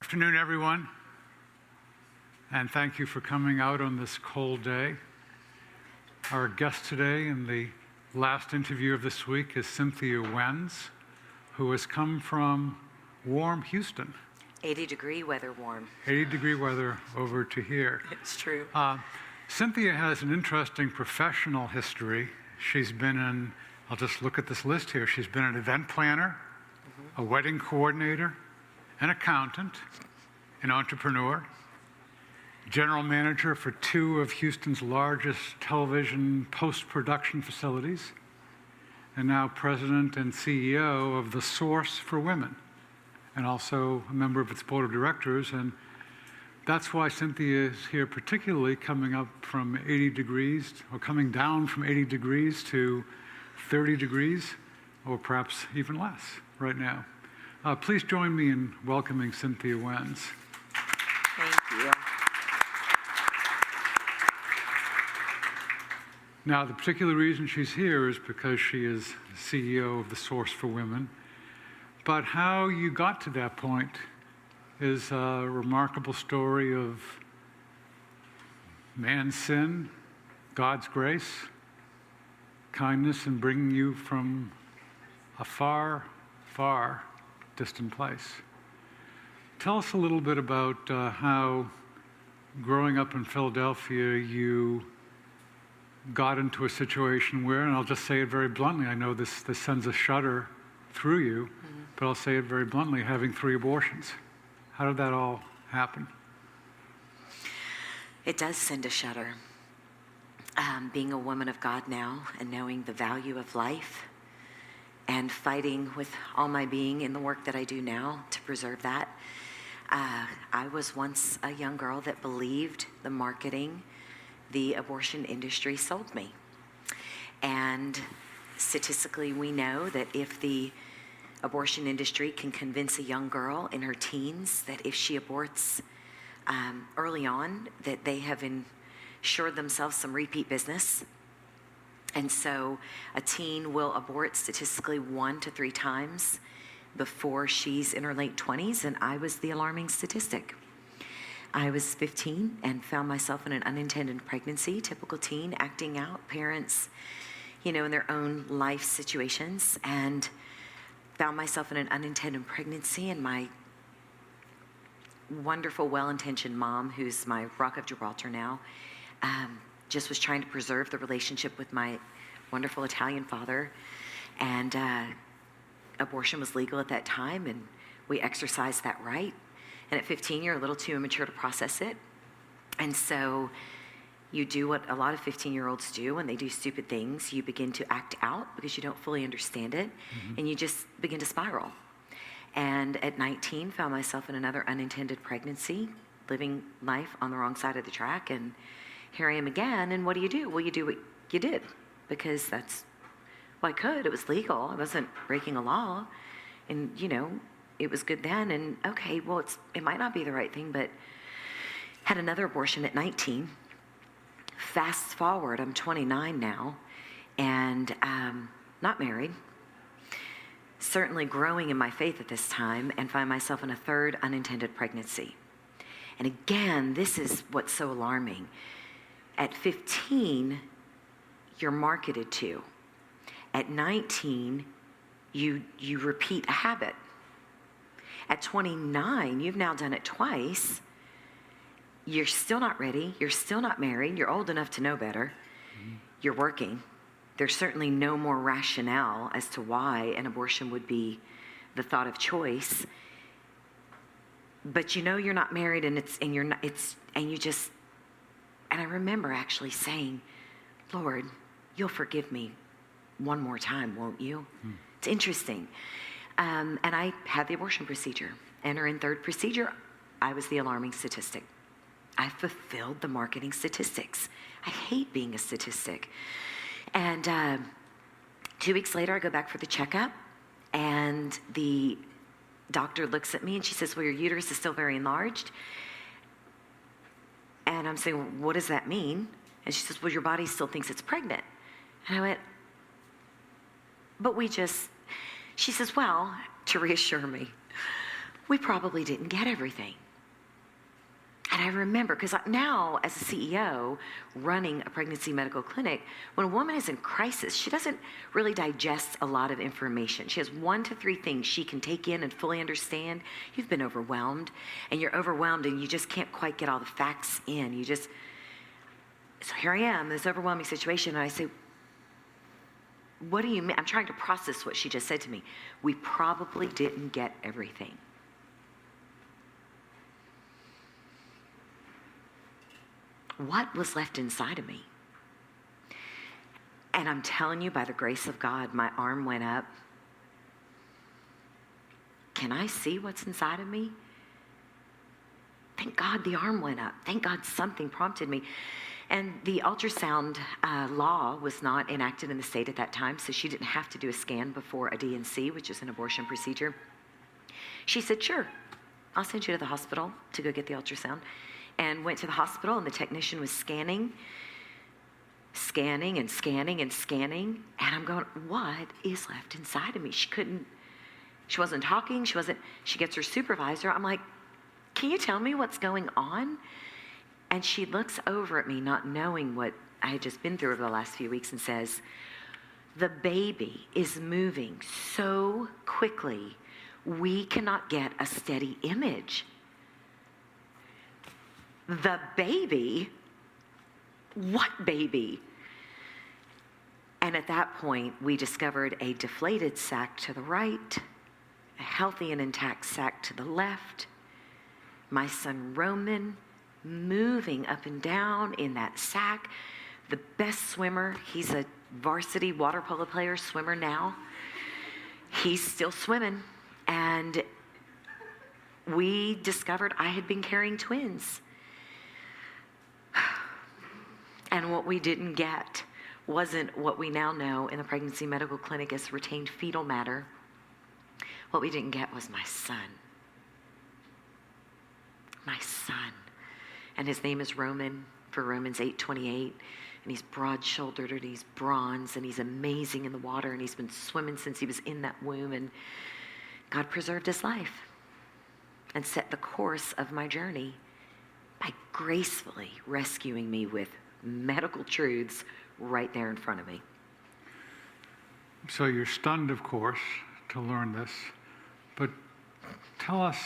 Afternoon, everyone, and thank you for coming out on this cold day. Our guest today in the last interview of this week is Cynthia Wenz, who has come from warm Houston. 80-degree weather warm. 80-degree weather over to here. It's true. Cynthia has an interesting professional history. She's been in, I'll just look at this list here, she's been an event planner, a wedding coordinator, an accountant, an entrepreneur, general manager for 2 of Houston's largest television post-production facilities, and now president and CEO of The Source for Women, and also a member of its board of directors. And that's why Cynthia is here, particularly coming up from 80 degrees, or coming down from 80 degrees to 30 degrees, or perhaps even less right now. Please join me in welcoming Cynthia Wenz. Thank you. Now, the particular reason she's here is because she is CEO of The Source for Women. But how you got to that point is a remarkable story of man's sin, God's grace, kindness, and bringing you from a far, far distant place. Tell us a little bit about how, growing up in Philadelphia, you got into a situation where, and I'll just say it very bluntly, I know this sends a shudder through you, but I'll say it very bluntly, having 3 abortions. How did that all happen? It does send a shudder. Being a woman of God now and knowing the value of life and fighting with all my being in the work that I do now to preserve that. I was once a young girl that believed the marketing, the abortion industry sold me. And statistically, we know that if the abortion industry can convince a young girl in her teens that if she aborts early on, that they have ensured themselves some repeat business. And so a teen will abort statistically 1 to 3 times before she's in her late 20s, and I was the alarming statistic. I was 15 and found myself in an unintended pregnancy, typical teen, acting out, parents, in their own life situations, and found myself in an unintended pregnancy, and my wonderful, well-intentioned mom, who's my Rock of Gibraltar now, just was trying to preserve the relationship with my wonderful Italian father. And abortion was legal at that time, and we exercised that right. And at 15, you're a little too immature to process it. And so you do what a lot of 15-year-olds do when they do stupid things. You begin to act out because you don't fully understand it, and you just begin to spiral. And at 19, found myself in another unintended pregnancy, living life on the wrong side of the track, and here I am again. And what do? Well, you do what you did, because that's, well, I could. It was legal. I wasn't breaking a law. And, it was good then. And, okay, well, it might not be the right thing, but had another abortion at 19. Fast forward, I'm 29 now, and not married. Certainly growing in my faith at this time, and find myself in a 3rd unintended pregnancy. And again, this is what's so alarming. At 15, you're marketed to. At 19, you repeat a habit. At 29, you've now done it twice. You're still not ready. You're still not married. You're old enough to know better. You're working. There's certainly no more rationale as to why an abortion would be the thought of choice. But you're not married, and I remember actually saying, Lord, you'll forgive me one more time, won't you? It's interesting. And I had the abortion procedure. Enter in 3rd procedure, I was the alarming statistic. I fulfilled the marketing statistics. I hate being a statistic. And 2 weeks later, I go back for the checkup, and the doctor looks at me and she says, well, your uterus is still very enlarged. And I'm saying, well, what does that mean? And she says, well, your body still thinks it's pregnant. And I went, but she says, well, to reassure me, we probably didn't get everything. And I remember, because now as a CEO running a pregnancy medical clinic, when a woman is in crisis, she doesn't really digest a lot of information. She has 1 to 3 things she can take in and fully understand. You've been overwhelmed, and you're overwhelmed, and you just can't quite get all the facts in. So here I am, this overwhelming situation, and I say, what do you mean? I'm trying to process what she just said to me. We probably didn't get everything. What was left inside of me? And I'm telling you, by the grace of God, my arm went up. Can I see what's inside of me? Thank God the arm went up. Thank God something prompted me. And the ultrasound law was not enacted in the state at that time, so she didn't have to do a scan before a D&C, which is an abortion procedure. She said, sure, I'll send you to the hospital to go get the ultrasound. And went to the hospital, and the technician was scanning. And I'm going, what is left inside of me? She wasn't talking. She gets her supervisor. I'm like, can you tell me what's going on? And she looks over at me, not knowing what I had just been through over the last few weeks, and says, the baby is moving so quickly, we cannot get a steady image. The baby? What baby? And at that point, we discovered a deflated sac to the right, a healthy and intact sac to the left, my son Roman moving up and down in that sac, the best swimmer. He's a varsity water polo player, swimmer now. He's still swimming. And we discovered I had been carrying twins. And what we didn't get wasn't what we now know in the pregnancy medical clinic as retained fetal matter. What we didn't get was my son. My son. And his name is Roman, for Romans 8:28. And he's broad-shouldered, and he's bronze, and he's amazing in the water, and he's been swimming since he was in that womb. And God preserved his life and set the course of my journey by gracefully rescuing me with medical truths right there in front of me. So you're stunned, of course, to learn this, but tell us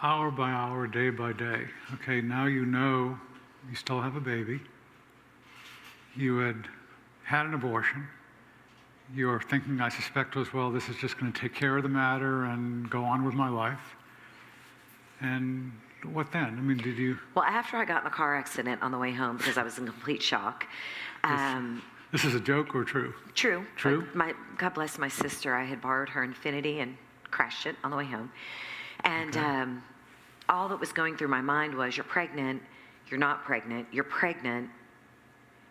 hour by hour, day by day. Okay, now you know you still have a baby. You had an abortion. You're thinking, I suspect, was, well, this is just going to take care of the matter and go on with my life. And what then? I mean, did you... Well, after I got in a car accident on the way home because I was in complete shock. This is a joke or true? True. True? God bless my sister. I had borrowed her Infiniti and crashed it on the way home. And Okay. All that was going through my mind was, you're pregnant, you're not pregnant, you're pregnant,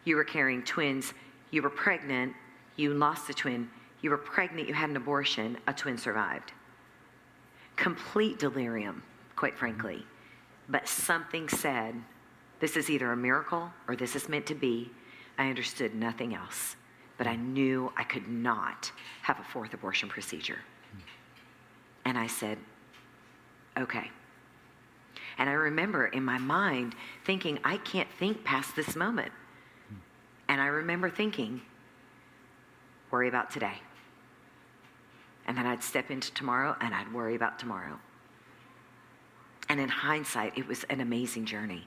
you were carrying twins, you were pregnant, you lost a twin, you were pregnant, you had an abortion, a twin survived. Complete delirium, quite frankly. But something said, this is either a miracle or this is meant to be. I understood nothing else, but I knew I could not have a fourth abortion procedure. And I said, okay. And I remember in my mind thinking, I can't think past this moment. And I remember thinking, worry about today. And then I'd step into tomorrow and I'd worry about tomorrow. And in hindsight, it was an amazing journey.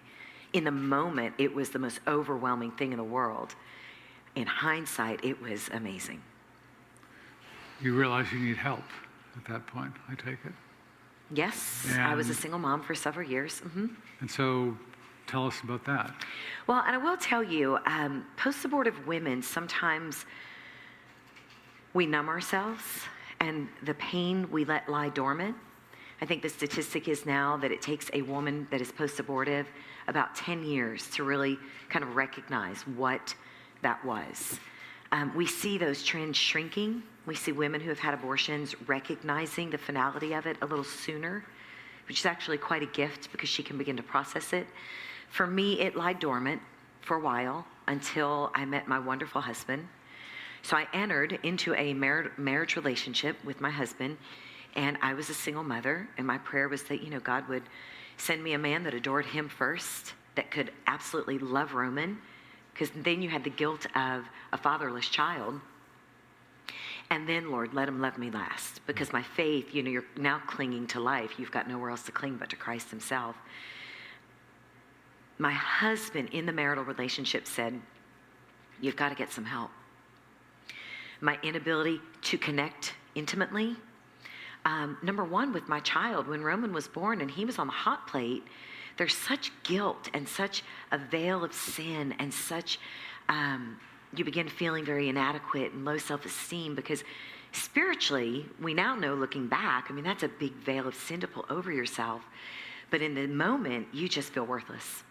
In the moment, it was the most overwhelming thing in the world. In hindsight, it was amazing. You realize you need help at that point, I take it. Yes, I was a single mom for several years. Mm-hmm. And so tell us about that. Well, and I will tell you, post-abortive women, sometimes we numb ourselves and the pain we let lie dormant. I think the statistic is now that it takes a woman that is post-abortive about 10 years to really kind of recognize what that was. We see those trends shrinking. We see women who have had abortions recognizing the finality of it a little sooner, which is actually quite a gift because she can begin to process it. For me, it lied dormant for a while until I met my wonderful husband. So I entered into a marriage relationship with my husband And I was a single mother, and my prayer was that, God would send me a man that adored him first, that could absolutely love Roman, because then you had the guilt of a fatherless child. And then, Lord, let him love me last, because my faith, you're now clinging to life. You've got nowhere else to cling but to Christ himself. My husband in the marital relationship said, you've got to get some help. My inability to connect intimately, number one, with my child, when Roman was born and he was on the hot plate, there's such guilt and such a veil of sin and such, you begin feeling very inadequate and low self-esteem, because spiritually, we now know, looking back, that's a big veil of sin to pull over yourself. But in the moment, you just feel worthless.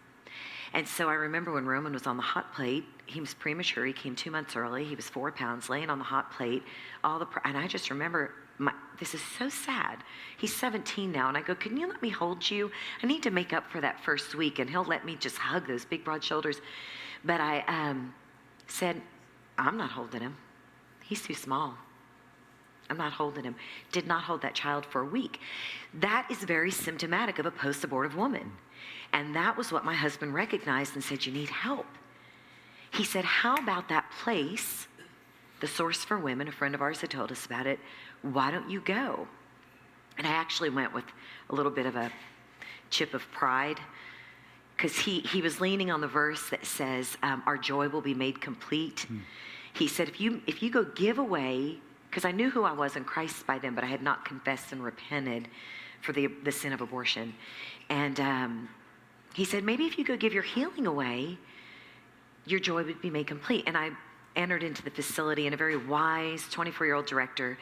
And so I remember when Roman was on the hot plate, he was premature. He came 2 months early. He was 4 pounds, laying on the hot plate. And I just remember, this is so sad. He's 17 now, and I go, can you let me hold you? I need to make up for that first week. And he'll let me just hug those big, broad shoulders. But I said, I'm not holding him. He's too small. I'm not holding him. Did not hold that child for a week. That is very symptomatic of a post-abortive woman. And that was what my husband recognized and said, you need help. He said, how about that place, the Source for Women, a friend of ours had told us about it, why don't you go? And I actually went with a little bit of a chip of pride, because he was leaning on the verse that says, our joy will be made complete. He said, if you go give away, because I knew who I was in Christ by then, but I had not confessed and repented for the sin of abortion. And he said, maybe if you go give your healing away, your joy would be made complete. And I entered into the facility, and a very wise 24-year-old director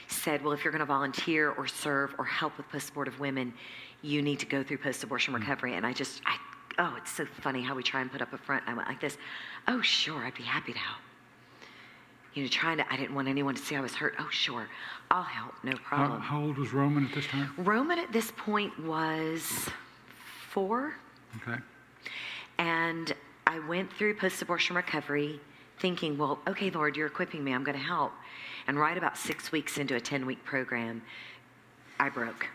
said, well, if you're going to volunteer or serve or help with post-abortive women, you need to go through post-abortion recovery. And it's so funny how we try and put up a front. I went like this, oh, sure, I'd be happy to help. I didn't want anyone to see I was hurt. Oh, sure, I'll help, no problem. How old was Roman at this time? Roman at this point was 4. Okay. And I went through post-abortion recovery thinking, well, okay, Lord, you're equipping me, I'm going to help. And right about 6 weeks into a 10-week program, I broke.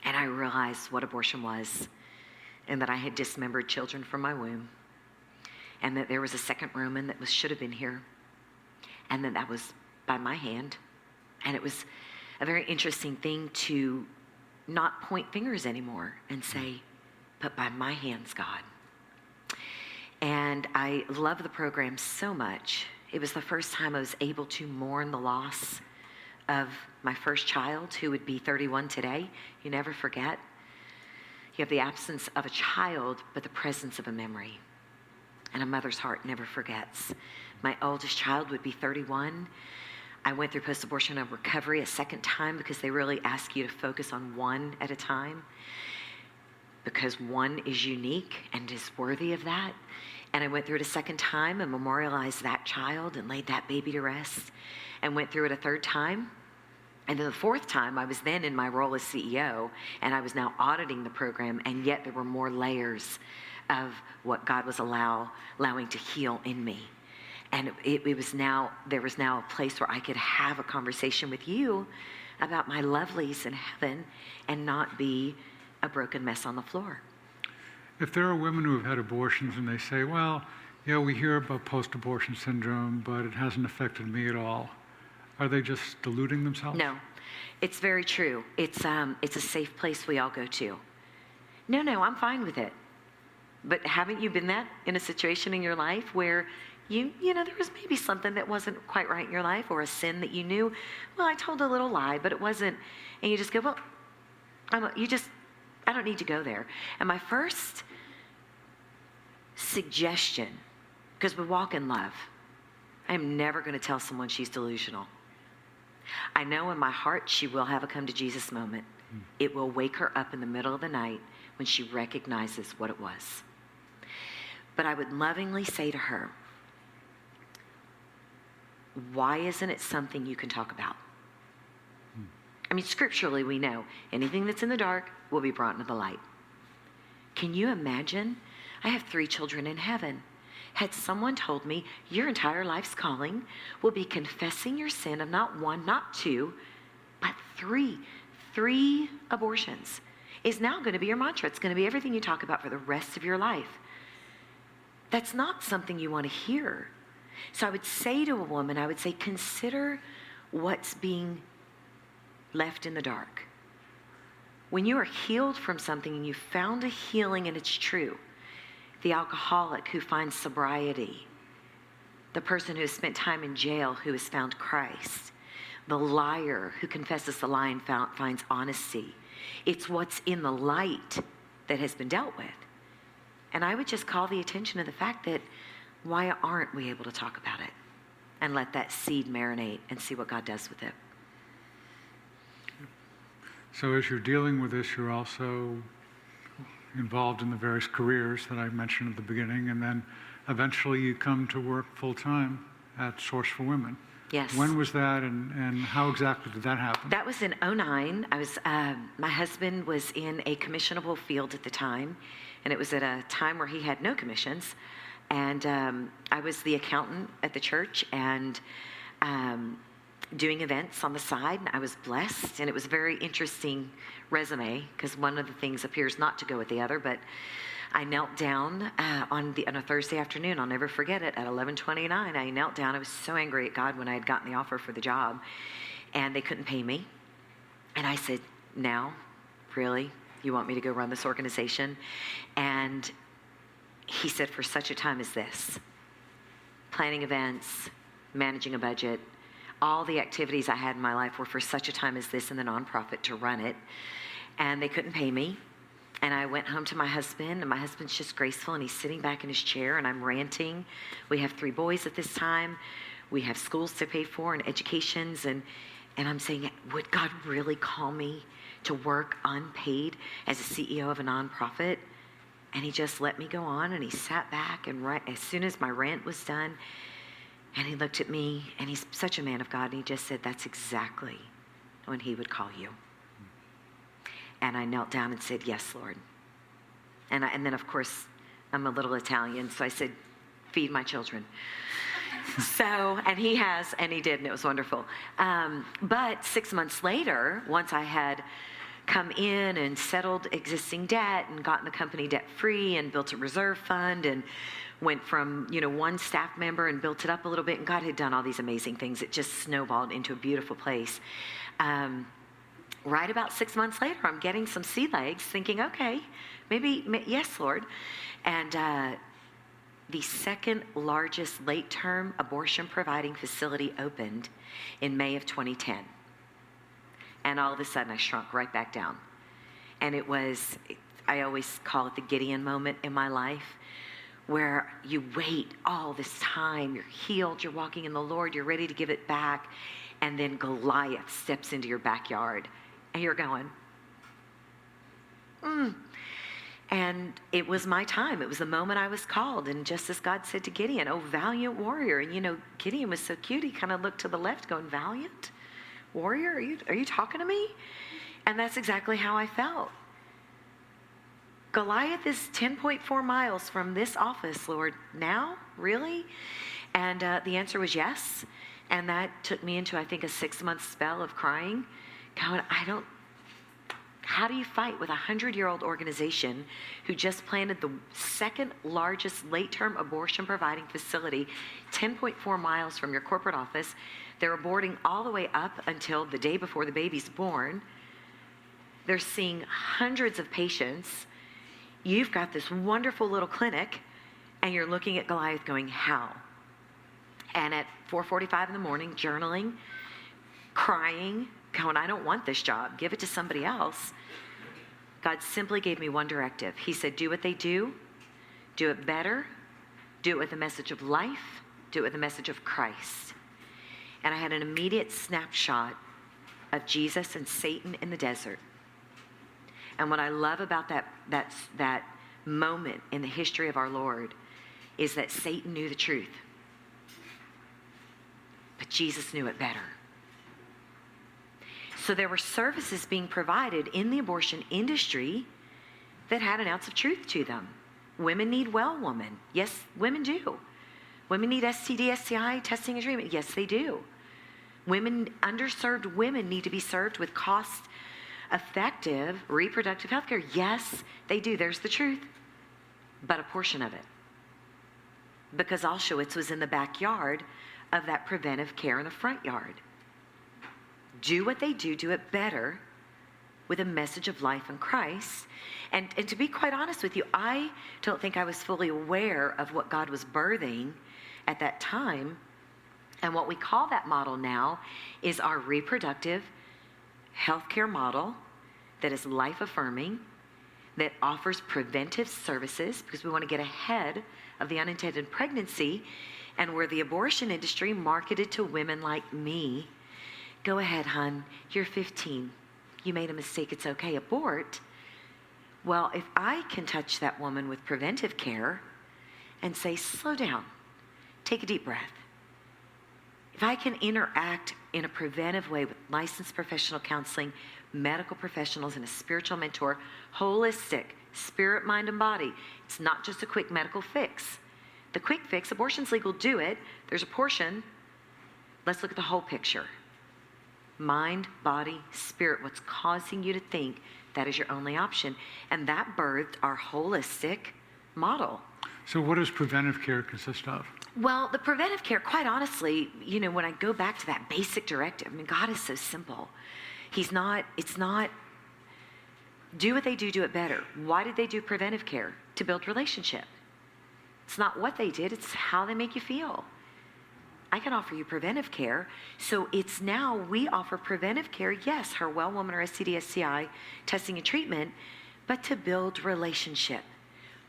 And I realized what abortion was, and that I had dismembered children from my womb, and that there was a second Roman that should have been here, and that was by my hand. And it was a very interesting thing to not point fingers anymore and say, but by my hands, God. And I love the program so much. It was the first time I was able to mourn the loss of my first child, who would be 31 today. You never forget. You have the absence of a child, but the presence of a memory. And a mother's heart never forgets. My oldest child would be 31. I went through post-abortion recovery a second time, because they really ask you to focus on one at a time, because one is unique and is worthy of that. And I went through it a second time and memorialized that child and laid that baby to rest, and went through it a third time. And then the fourth time, I was then in my role as CEO, and I was now auditing the program, and yet there were more layers of what God was allowing to heal in me. And there was now a place where I could have a conversation with you about my lovelies in heaven and not be a broken mess on the floor. If there are women who have had abortions and they say, well, yeah, we hear about post-abortion syndrome, but it hasn't affected me at all, are they just deluding themselves? No, it's very true. It's a safe place we all go to. No, I'm fine with it. But haven't you been in a situation in your life where you know, there was maybe something that wasn't quite right in your life, or a sin that you knew, well, I told a little lie, but it wasn't, and you just go, well, I don't need to go there. And my first suggestion, because we walk in love, I am never going to tell someone she's delusional. I know in my heart she will have a come to Jesus moment. It will wake her up in the middle of the night when she recognizes what it was. But I would lovingly say to her, why isn't it something you can talk about? I mean, scripturally, we know anything that's in the dark will be brought into the light. Can you imagine? I have 3 children in heaven. Had someone told me your entire life's calling will be confessing your sin of not 1, not 2, But three abortions is now going to be your mantra. It's going to be everything you talk about for the rest of your life. That's not something you want to hear. So I would say to a woman, I would say, consider what's being left in the dark. When you are healed from something and you found a healing and it's true, the alcoholic who finds sobriety, the person who has spent time in jail who has found Christ, the liar who confesses the lie and finds honesty. It's what's in the light that has been dealt with. And I would just call the attention to the fact that why aren't we able to talk about it and let that seed marinate and see what God does with it? So as you're dealing with this, you're also involved in the various careers that I mentioned at the beginning, and then eventually you come to work full-time at Source for Women. Yes. When was that, and how exactly did that happen? That was in 2009. My husband was in a commissionable field at the time, and it was at a time where he had no commissions. And I was the accountant at the church and doing events on the side, and I was blessed. And it was a very interesting resume because one of the things appears not to go with the other, but I knelt down on a Thursday afternoon. I'll never forget it. At 11:29, I knelt down. I was so angry at God when I had gotten the offer for the job, and they couldn't pay me. And I said, "Now, really, you want me to go run this organization?" And he said, "For such a time as this, planning events, managing a budget, all the activities I had in my life were for such a time as this in the nonprofit to run it." And they couldn't pay me. And I went home to my husband, and my husband's just graceful, and he's sitting back in his chair, and I'm ranting. We have 3 boys at this time. We have schools to pay for and educations, and I'm saying, would God really call me to work unpaid as a CEO of a nonprofit? And he just let me go on, and he sat back, and right as soon as my rant was done, and he looked at me, and he's such a man of God, and he just said, "That's exactly when he would call you." And I knelt down and said, "Yes, Lord." And then, of course, I'm a little Italian, so I said, "Feed my children." And he has, and he did, and it was wonderful. But 6 months later, once I had come in and settled existing debt and gotten the company debt-free and built a reserve fund and went from, 1 staff member and built it up a little bit, and God had done all these amazing things. It just snowballed into a beautiful place. Right about 6 months later, I'm getting some sea legs, thinking, okay, maybe, yes, Lord. And the second largest late-term abortion providing facility opened in May of 2010. And all of a sudden, I shrunk right back down. And it was, I always call it the Gideon moment in my life, where you wait all this time, you're healed, you're walking in the Lord, you're ready to give it back, and then Goliath steps into your backyard. And you're going, And it was my time. It was the moment I was called. And just as God said to Gideon, "Oh, valiant warrior." And Gideon was so cute. He kind of looked to the left going, "Valiant warrior? Are you talking to me?" And that's exactly how I felt. Goliath is 10.4 miles from this office, Lord. Now? Really? And the answer was yes. And that took me into, I think, a 6-month spell of crying. God, how do you fight with a 100-year-old organization who just planted the second largest late-term abortion providing facility 10.4 miles from your corporate office? They're aborting all the way up until the day before the baby's born. They're seeing hundreds of patients. You've got this wonderful little clinic, and you're looking at Goliath going, how? And at 4:45 in the morning, journaling, crying, going, I don't want this job. Give it to somebody else. God simply gave me one directive. He said, do what they do it better, do it with a message of life, do it with a message of Christ. And I had an immediate snapshot of Jesus and Satan in the desert. And what I love about that moment in the history of our Lord is that Satan knew the truth, but Jesus knew it better. So there were services being provided in the abortion industry that had an ounce of truth to them. Women need well woman. Yes, women do. Women need STD, STI testing and treatment. Yes, they do. Underserved women need to be served with cost-effective reproductive health care. Yes, they do. There's the truth. But a portion of it. Because Auschwitz was in the backyard of that preventive care in the front yard. Do what they do it better with a message of life in Christ. And to be quite honest with you, I don't think I was fully aware of what God was birthing at that time. And what we call that model now is our reproductive healthcare model that is life-affirming, that offers preventive services because we want to get ahead of the unintended pregnancy, and where the abortion industry marketed to women like me, go ahead, hon, you're 15. You made a mistake, it's okay, abort. Well, if I can touch that woman with preventive care and say, slow down, take a deep breath. If I can interact in a preventive way with licensed professional counseling, medical professionals, and a spiritual mentor, holistic, spirit, mind, and body, it's not just a quick medical fix. The quick fix, abortion's legal, do it. There's a portion. Let's look at the whole picture. Mind, body, spirit, what's causing you to think that is your only option. And that birthed our holistic model. So what does preventive care consist of? Well, the preventive care, quite honestly, when I go back to that basic directive, God is so simple. It's not, do what they do it better. Why did they do preventive care? To build relationship. It's not what they did, it's how they make you feel. I can offer you preventive care. So it's now we offer preventive care, yes, her well woman or STD, STI, testing and treatment, but to build relationship.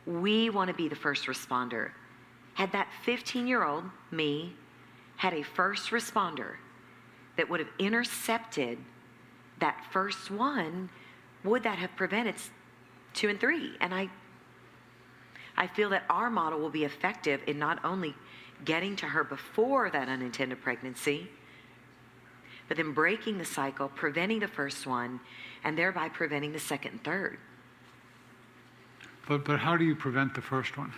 We want to be the first responder. Had that 15-year-old, me, had a first responder that would have intercepted that first one, would that have prevented 2 and 3? And I feel that our model will be effective in not only getting to her before that unintended pregnancy, but then breaking the cycle, preventing the first one, and thereby preventing the second and third. But how do you prevent the first one?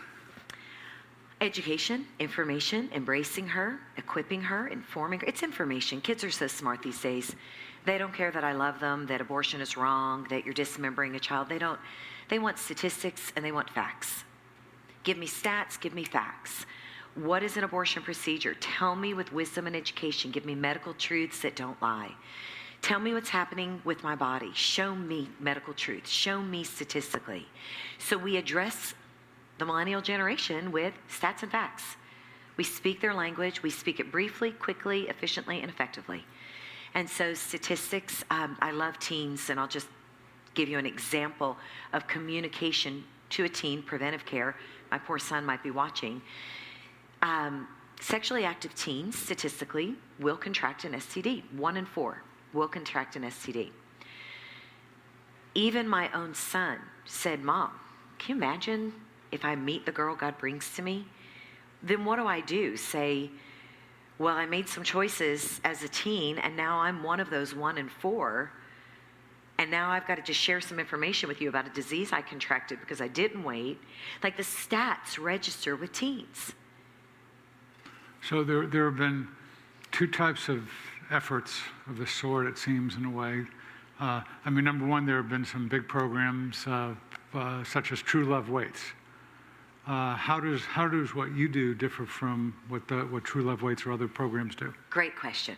Education, information, embracing her, equipping her, informing her. It's information. Kids are so smart these days. They don't care that I love them, that abortion is wrong, that you're dismembering a child. They want statistics and they want facts. Give me stats, give me facts. What is an abortion procedure? Tell me with wisdom and education. Give me medical truths that don't lie. Tell me what's happening with my body. Show me medical truths. Show me statistically. So we address the millennial generation with stats and facts. We speak their language. We speak it briefly, quickly, efficiently, and effectively. And so statistics, I love teens, and I'll just give you an example of communication to a teen, preventive care. My poor son might be watching. Sexually active teens, statistically, will contract an STD. 1 in 4 will contract an STD. Even my own son said, Mom, can you imagine if I meet the girl God brings to me? Then what do I do? Say, well, I made some choices as a teen, and now I'm one of those 1 in 4, and now I've got to just share some information with you about a disease I contracted because I didn't wait. Like the stats register with teens. So there have been 2 types of efforts of this sort, it seems, in a way. Number one, there have been some big programs such as True Love Waits. How does what you do differ from what True Love Waits or other programs do? Great question.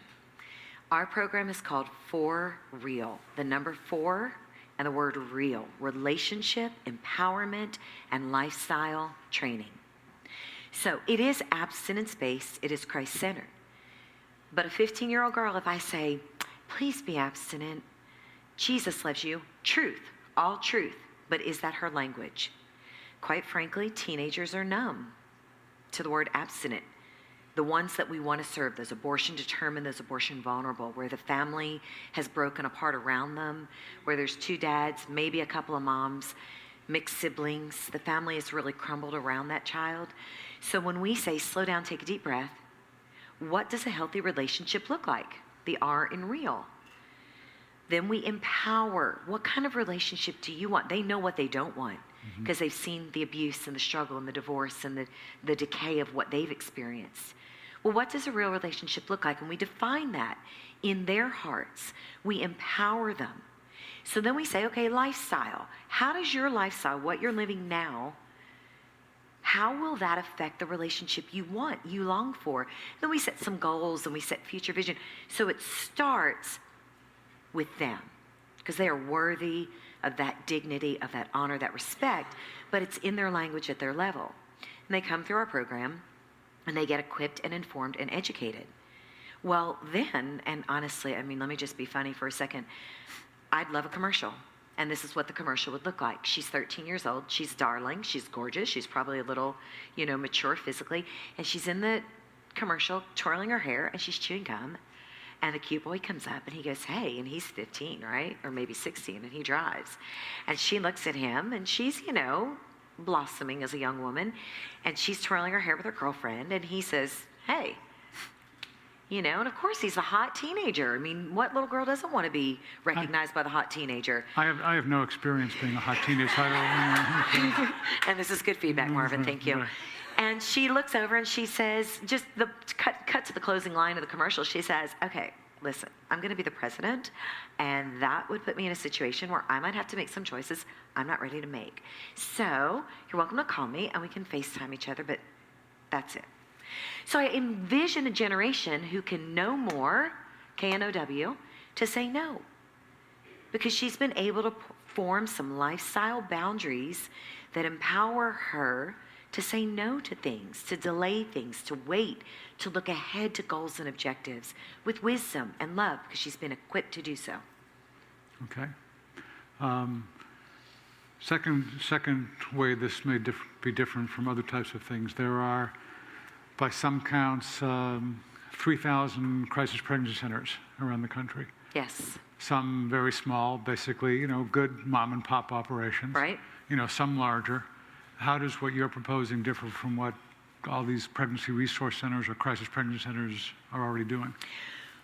Our program is called For Real. The number 4 and the word real. Relationship, empowerment, and lifestyle training. So it is abstinence-based. It is Christ-centered. But a 15-year-old girl, if I say, please be abstinent, Jesus loves you, truth, all truth, but is that her language? Quite frankly, teenagers are numb to the word abstinent. The ones that we want to serve, those abortion determined, those abortion vulnerable, where the family has broken apart around them, where there's 2 dads, maybe a couple of moms, mixed siblings, the family has really crumbled around that child. So when we say, slow down, take a deep breath, what does a healthy relationship look like? The R in real. Then we empower. What kind of relationship do you want? They know what they don't want because they've seen the abuse and the struggle and the divorce and the decay of what they've experienced. Well, what does a real relationship look like? And we define that in their hearts. We empower them. So then we say, okay, lifestyle. How does your lifestyle, what you're living now, how will that affect the relationship you want, you long for? Then we set some goals and we set future vision. So it starts with them because they are worthy of that dignity, of that honor, that respect, but it's in their language at their level. And they come through our program and they get equipped and informed and educated. Well, then, and honestly, I mean, let me just be funny for a second. I'd love a commercial. And this is what the commercial would look like. She's 13 years old. She's darling. She's gorgeous. She's probably a little, mature physically. And she's in the commercial twirling her hair and she's chewing gum. And the cute boy comes up and he goes, hey, and he's 15, right? Or maybe 16, and he drives. And she looks at him and she's, blossoming as a young woman. And she's twirling her hair with her girlfriend. And he says, hey. And of course he's a hot teenager. I mean, what little girl doesn't want to be recognized by the hot teenager? I have no experience being a hot teenager. And this is good feedback, Marvin. Thank you. And she looks over and she says, just the cut to the closing line of the commercial. She says, okay, listen, I'm going to be the president, and that would put me in a situation where I might have to make some choices I'm not ready to make. So you're welcome to call me and we can FaceTime each other, but that's it. So I envision a generation who can know more, K-N-O-W, to say no. Because she's been able to form some lifestyle boundaries that empower her to say no to things, to delay things, to wait, to look ahead to goals and objectives with wisdom and love, because she's been equipped to do so. Okay. Second way this may be different from other types of things, there are, by some counts, 3,000 crisis pregnancy centers around the country. Yes. Some very small, basically, good mom and pop operations. Right. Some larger. How does what you're proposing differ from what all these pregnancy resource centers or crisis pregnancy centers are already doing?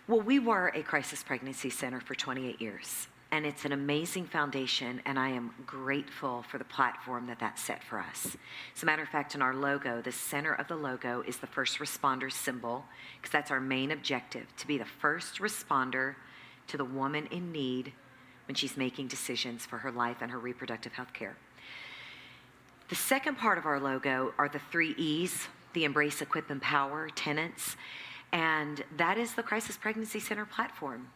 Well, we were a crisis pregnancy center for 28 years. And it's an amazing foundation, and I am grateful for the platform that set for us. As a matter of fact, in our logo, the center of the logo is the first responder symbol, because that's our main objective, to be the first responder to the woman in need when she's making decisions for her life and her reproductive health care. The second part of our logo are the 3 E's, the Embrace, Equip, Empower tenets, and that is the Crisis Pregnancy Center platform.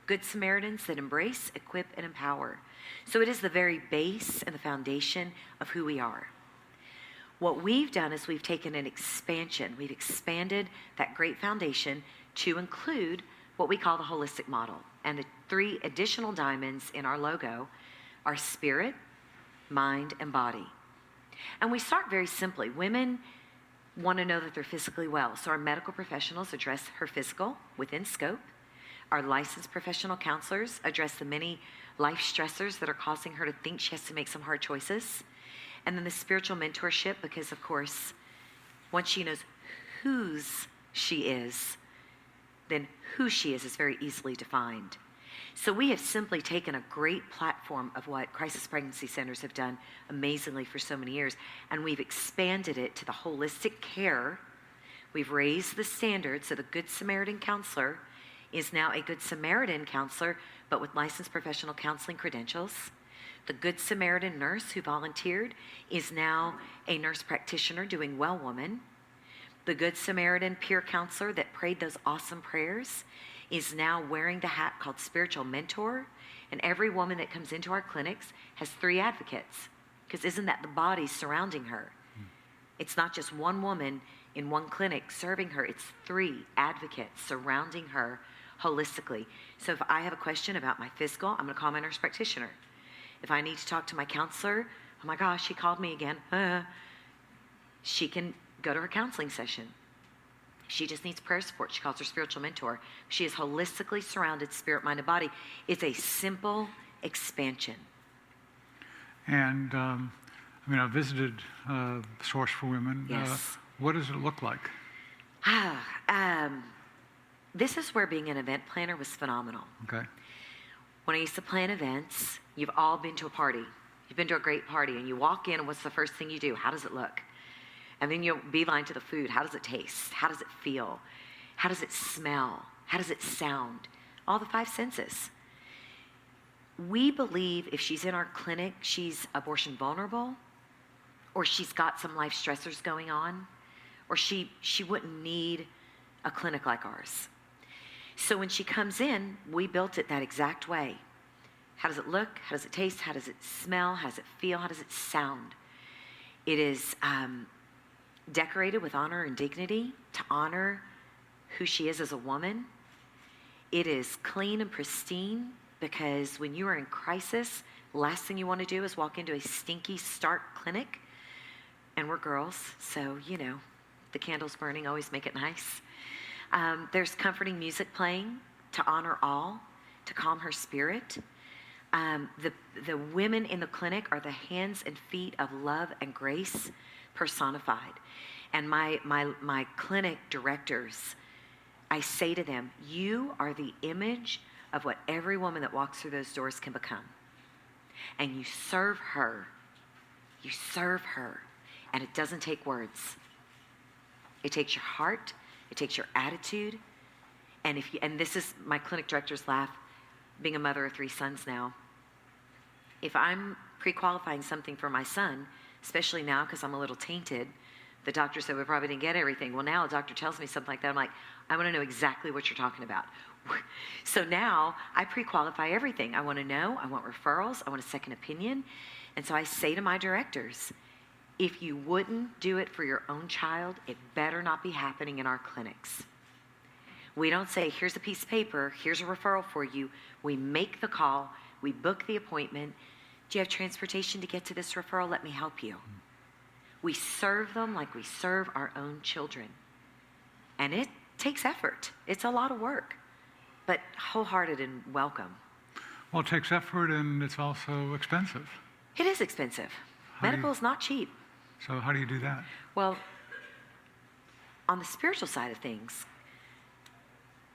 Good Samaritans that embrace, equip, and empower. So it is the very base and the foundation of who we are. What we've done is we've taken an expansion. We've expanded that great foundation to include what we call the holistic model. And the 3 additional diamonds in our logo are spirit, mind, and body. And we start very simply. Women want to know that they're physically well. So our medical professionals address her physical within scope. Our licensed professional counselors address the many life stressors that are causing her to think she has to make some hard choices. And then the spiritual mentorship, because of course, once she knows whose she is, then who she is very easily defined. So we have simply taken a great platform of what crisis pregnancy centers have done amazingly for so many years, and we've expanded it to the holistic care. We've raised the standards, so the Good Samaritan counselor is now a Good Samaritan counselor, but with licensed professional counseling credentials. The Good Samaritan nurse who volunteered is now a nurse practitioner doing Well Woman. The Good Samaritan peer counselor that prayed those awesome prayers is now wearing the hat called spiritual mentor. And every woman that comes into our clinics has 3 advocates, because isn't that the body surrounding her? It's not just one woman in one clinic serving her, it's 3 advocates surrounding her holistically. So if I have a question about my physical, I'm going to call my nurse practitioner. If I need to talk to my counselor, oh my gosh, she called me again. She can go to her counseling session. She just needs prayer support. She calls her spiritual mentor. She is holistically surrounded, spirit, mind, and body. It's a simple expansion. And I visited Source for Women. Yes. What does it look like? This is where being an event planner was phenomenal. Okay. When I used to plan events, you've all been to a party. You've been to a great party, and you walk in, and what's the first thing you do? How does it look? And then you'll beeline to the food. How does it taste? How does it feel? How does it smell? How does it sound? All the 5 senses. We believe if she's in our clinic, she's abortion vulnerable, or she's got some life stressors going on, or she wouldn't need a clinic like ours. So when she comes in, we built it that exact way. How does it look? How does it taste? How does it smell? How does it feel? How does it sound? It is decorated with honor and dignity to honor who she is as a woman. It is clean and pristine because when you are in crisis, last thing you want to do is walk into a stinky, stark clinic. And we're girls, so, the candles burning always make it nice. There's comforting music playing to honor all, to calm her spirit. The women in the clinic are the hands and feet of love and grace personified. And my clinic directors, I say to them, you are the image of what every woman that walks through those doors can become. And you serve her. You serve her. And it doesn't take words. It takes your heart. It takes your attitude. And this is my clinic director's laugh, being a mother of 3 sons now. If I'm pre-qualifying something for my son, especially now because I'm a little tainted, the doctor said we probably didn't get everything. Well, now a doctor tells me something like that. I'm like, I want to know exactly what you're talking about. So now I pre-qualify everything. I want to know. I want referrals. I want a second opinion. And so I say to my directors, if you wouldn't do it for your own child, it better not be happening in our clinics. We don't say, here's a piece of paper, here's a referral for you. We make the call, we book the appointment. Do you have transportation to get to this referral? Let me help you. We serve them like we serve our own children. And it takes effort. It's a lot of work, but wholehearted and welcome. Well, it takes effort and it's also expensive. It is expensive. Medical is not cheap. So how do you do that? Well, on the spiritual side of things,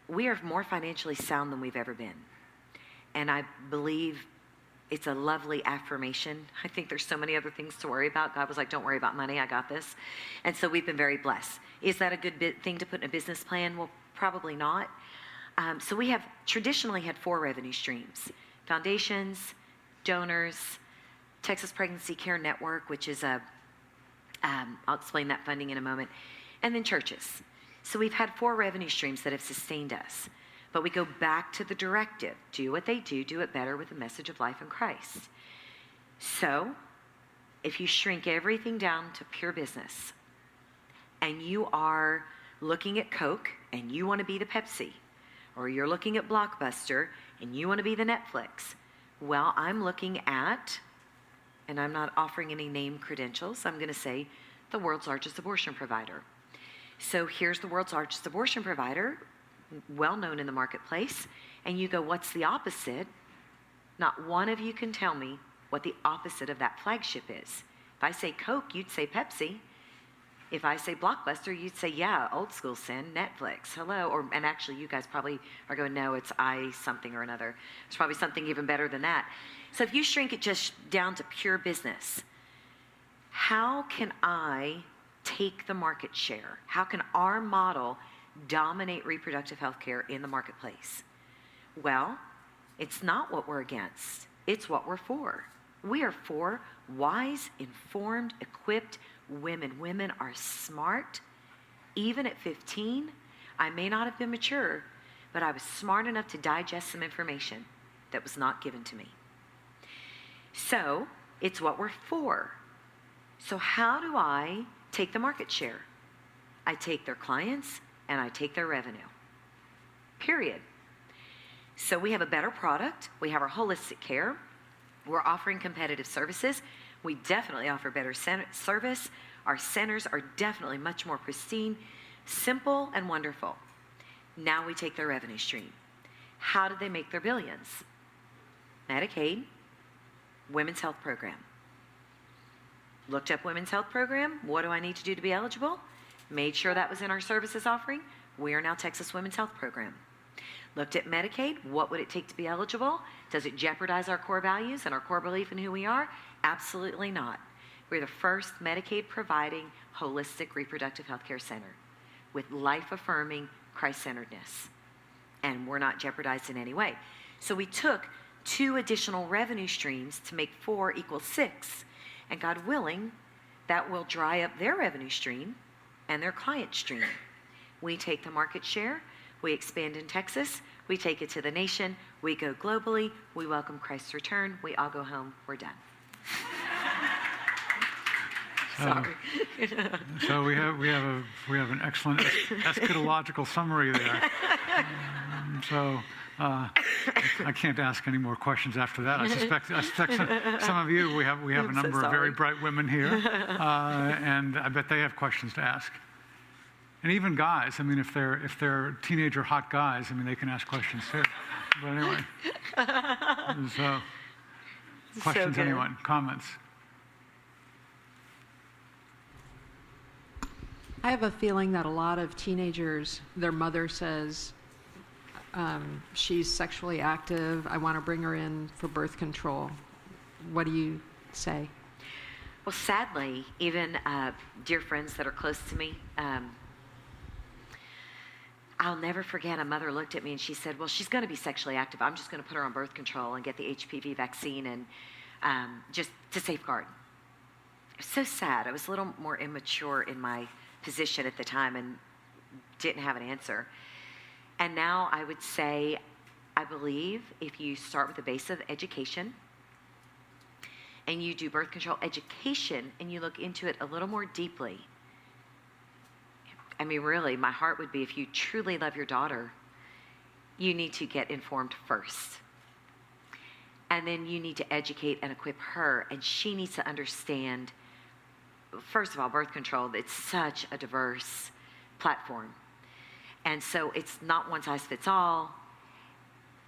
we are more financially sound than we've ever been. And I believe it's a lovely affirmation. I think there's so many other things to worry about. God was like, don't worry about money, I got this. And so we've been very blessed. Is that a good thing to put in a business plan? Well, probably not. So we have traditionally had 4 revenue streams: foundations, donors, Texas Pregnancy Care Network, which is I'll explain that funding in a moment, and then churches. So we've had 4 revenue streams that have sustained us. But we go back to the directive. Do what they do it better with the message of life in Christ. So if you shrink everything down to pure business, and you are looking at Coke and you want to be the Pepsi, or you're looking at Blockbuster and you want to be the Netflix, well, I'm looking at, and I'm not offering any name credentials, I'm going to say the world's largest abortion provider. So here's the world's largest abortion provider, well known in the marketplace, and you go, what's the opposite? Not one of you can tell me what the opposite of that flagship is. If I say Coke, you'd say Pepsi. If I say Blockbuster, you'd say, yeah, old school sin, Netflix, hello. And actually, you guys probably are going, no, it's I something or another. It's probably something even better than that. So if you shrink it just down to pure business, how can I take the market share? How can our model dominate reproductive health care in the marketplace? Well, it's not what we're against. It's what we're for. We are for wise, informed, equipped women. Women are smart. Even at 15, I may not have been mature, but I was smart enough to digest some information that was not given to me. So it's what we're for. So how do I take the market share? I take their clients and I take their revenue. Period. So we have a better product. We have our holistic care. We're offering competitive services. We definitely offer better service. Our centers are definitely much more pristine, simple, and wonderful. Now we take their revenue stream. How do they make their billions? Medicaid, Women's Health Program. Looked up Women's Health Program. What do I need to do to be eligible? Made sure that was in our services offering. We are now Texas Women's Health Program. Looked at Medicaid. What would it take to be eligible? Does it jeopardize our core values and our core belief in who we are? Absolutely not. We're the first Medicaid-providing holistic reproductive health care center with life-affirming Christ-centeredness. And we're not jeopardized in any way. So we took 2 additional revenue streams to make 4 equal 6. And God willing, that will dry up their revenue stream and their client stream. We take the market share, we expand in Texas, we take it to the nation, we go globally, we welcome Christ's return, we all go home, we're done. Sorry. So we have an excellent eschatological summary there. I can't ask any more questions after that. I suspect some of you, we have a number of very bright women here, and I bet they have questions to ask. And even guys, I mean, if they're teenager hot guys, I mean, they can ask questions too. But anyway, so questions, anyone? Comments? I have a feeling that a lot of teenagers, their mother says, she's sexually active, I want to bring her in for birth control. What do you say? Well, sadly, even dear friends that are close to me, I'll never forget a mother looked at me and she said, well, she's going to be sexually active. I'm just going to put her on birth control and get the HPV vaccine and just to safeguard. It was so sad. I was a little more immature in my position at the time and didn't have an answer. And now I would say, I believe if you start with the base of education and you do birth control education and you look into it a little more deeply, I mean, really, my heart would be if you truly love your daughter, you need to get informed first. And then you need to educate and equip her, and she needs to understand, first of all, birth control, it's such a diverse platform. And so it's not one size fits all.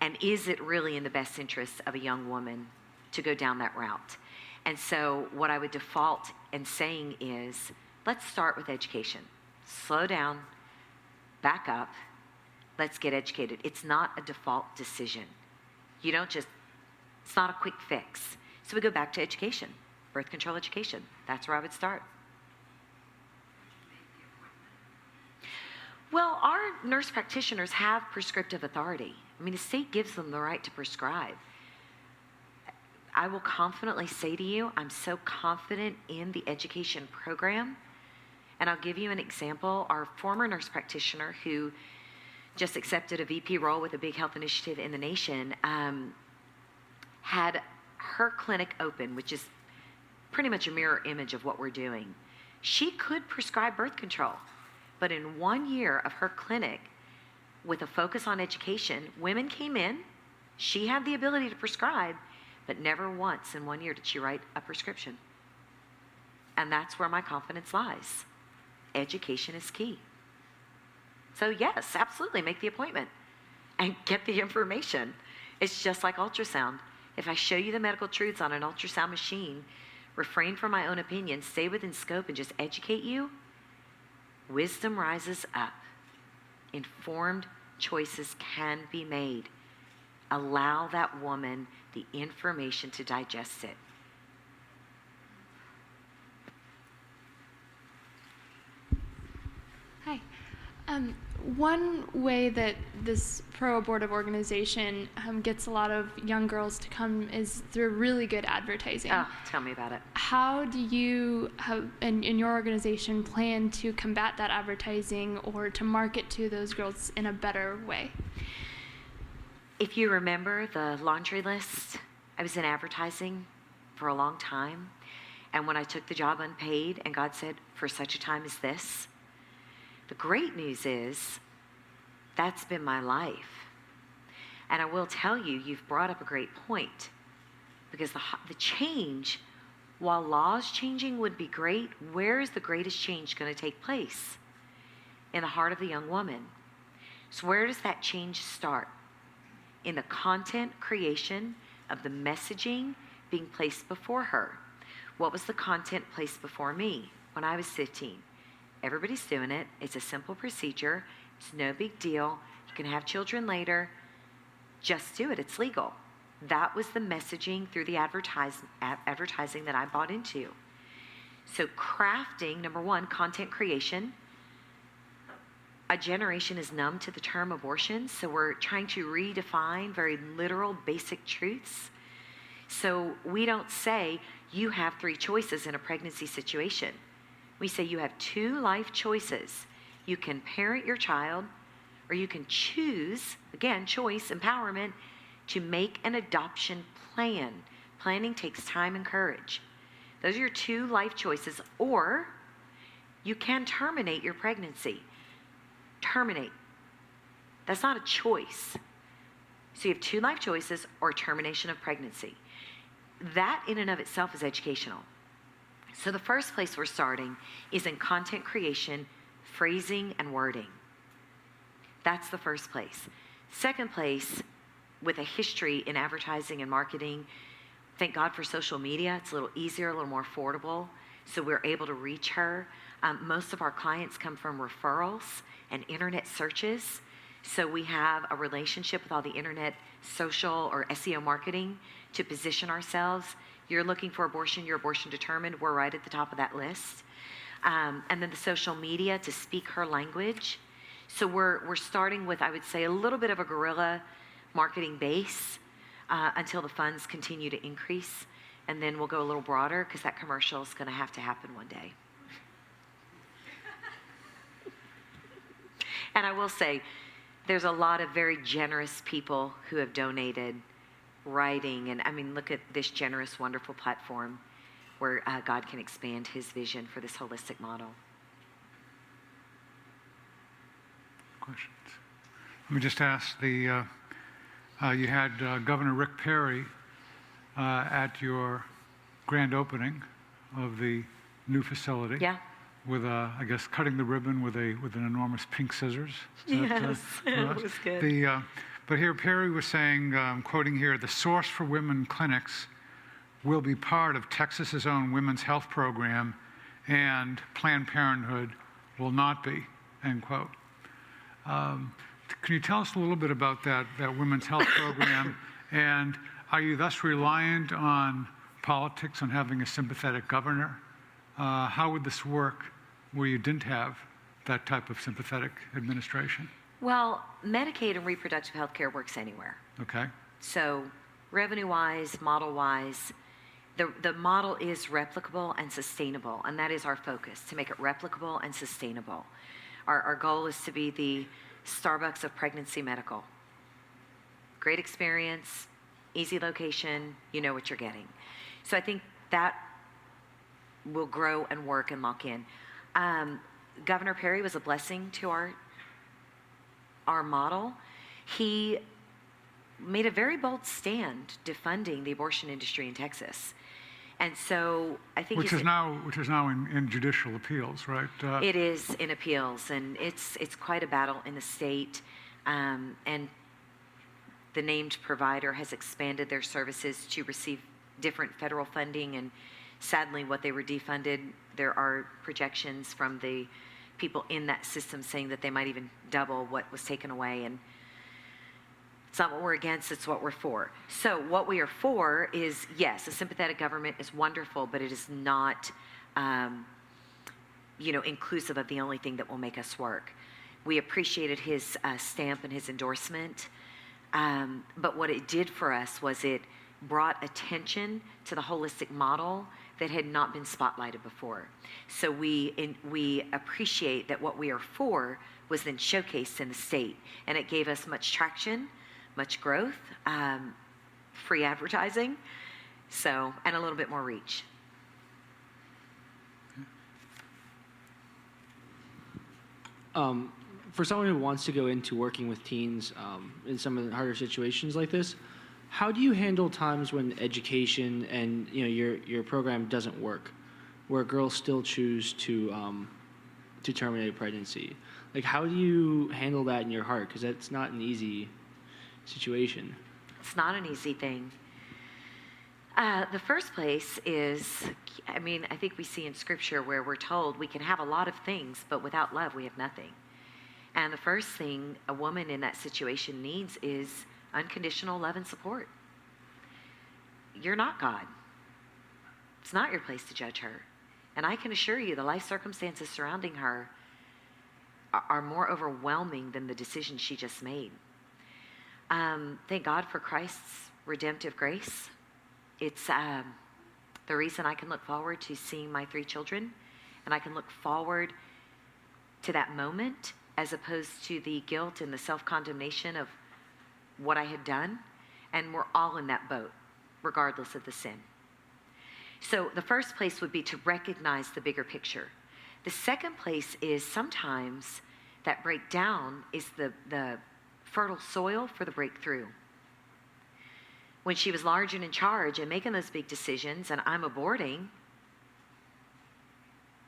And is it really in the best interest of a young woman to go down that route? And so what I would default in saying is, let's start with education. Slow down, back up, let's get educated. It's not a default decision. You don't just, it's not a quick fix. So we go back to education, birth control education. That's where I would start. Well, our nurse practitioners have prescriptive authority. I mean, the state gives them the right to prescribe. I will confidently say to you, I'm so confident in the education program. And I'll give you an example. Our former nurse practitioner who just accepted a VP role with a big health initiative in the nation had her clinic open, which is pretty much a mirror image of what we're doing. She could prescribe birth control, but in 1 year of her clinic, with a focus on education, women came in, she had the ability to prescribe, but never once in 1 year did she write a prescription. And that's where my confidence lies. Education is key. So yes, absolutely, make the appointment and get the information. It's just like ultrasound. If I show you the medical truths on an ultrasound machine, refrain from my own opinion, stay within scope and just educate you, wisdom rises up. Informed choices can be made. Allow that woman the information to digest it. Hi. One way that this pro-abortive organization gets a lot of young girls to come is through really good advertising. Oh, tell me about it. How do you, in your organization, plan to combat that advertising or to market to those girls in a better way? If you remember the laundry list, I was in advertising for a long time. And when I took the job unpaid and God said, for such a time as this, the great news is that's been my life. And I will tell you, you've brought up a great point, because the change, while laws changing would be great, where is the greatest change going to take place? In the heart of the young woman. So where does that change start? In the content creation of the messaging being placed before her. What was the content placed before me when I was 15? Everybody's doing it. It's a simple procedure. It's no big deal. You can have children later. Just do it. It's legal. That was the messaging through the advertising that I bought into. So crafting, number one, content creation. A generation is numb to the term abortion, so we're trying to redefine very literal, basic truths. So we don't say you have 3 choices in a pregnancy situation. We say you have 2 life choices. You can parent your child, or you can choose, again, choice, empowerment, to make an adoption plan. Planning takes time and courage. Those are your 2 life choices, or you can terminate your pregnancy. Terminate. That's not a choice. So you have 2 life choices or termination of pregnancy. That in and of itself is educational. So the first place we're starting is in content creation, phrasing, and wording. That's the first place. Second place, with a history in advertising and marketing, thank God for social media. It's a little easier, a little more affordable, so we're able to reach her. Most of our clients come from referrals and internet searches. So we have a relationship with all the internet, social, or SEO marketing to position ourselves. You're looking for abortion, you're abortion determined, we're right at the top of that list. And then the social media to speak her language. So we're starting with, I would say, a little bit of a guerrilla marketing base until the funds continue to increase. And then we'll go a little broader because that commercial is going to have to happen one day. And I will say, there's a lot of very generous people who have donated writing. And I mean, look at this generous, wonderful platform where God can expand his vision for this holistic model. Questions? Let me just ask you had Governor Rick Perry at your grand opening of the new facility. Yeah. With, I guess, cutting the ribbon with an enormous pink scissors. Yes, it was good. But here Perry was saying, quoting here, "The Source for Women clinics will be part of Texas's own women's health program, and Planned Parenthood will not be," end quote. Can you tell us a little bit about that women's health program, and are you thus reliant on politics, on having a sympathetic governor? How would this work where you didn't have that type of sympathetic administration? Well, Medicaid and reproductive health care works anywhere. Okay. So revenue-wise, model-wise, the model is replicable and sustainable, and that is our focus, to make it replicable and sustainable. Our goal is to be the Starbucks of pregnancy medical. Great experience, easy location, you know what you're getting. So I think that will grow and work and lock in. Governor Perry was a blessing to our model. He made a very bold stand defunding the abortion industry in Texas. And so I think which is now in judicial appeals, right? It is in appeals, and it's quite a battle in the state. And the named provider has expanded their services to receive different federal funding, and sadly, what they were defunded, there are projections from the people in that system saying that they might even double what was taken away. And it's not what we're against, it's what we're for. So what we are for is, yes, a sympathetic government is wonderful, but it is not, inclusive of the only thing that will make us work. We appreciated his stamp and his endorsement, but what it did for us was it brought attention to the holistic model that had not been spotlighted before. So we appreciate that what we are for was then showcased in the state, and it gave us much traction, much growth, free advertising, and a little bit more reach. For someone who wants to go into working with teens in some of the harder situations like this, how do you handle times when education and your program doesn't work, where girls still choose to terminate a pregnancy? Like, how do you handle that in your heart? Because that's not an easy situation. It's not an easy thing. The first place is, I think we see in Scripture where we're told we can have a lot of things, but without love, we have nothing. And the first thing a woman in that situation needs is unconditional love and support. You're not God. It's not your place to judge her. And I can assure you the life circumstances surrounding her are more overwhelming than the decision she just made. Thank God for Christ's redemptive grace. It's the reason I can look forward to seeing my 3 children, and I can look forward to that moment as opposed to the guilt and the self-condemnation of what I had done. And we're all in that boat, regardless of the sin. So the first place would be to recognize the bigger picture. The second place is sometimes that breakdown is the fertile soil for the breakthrough. When she was large and in charge and making those big decisions and I'm aborting,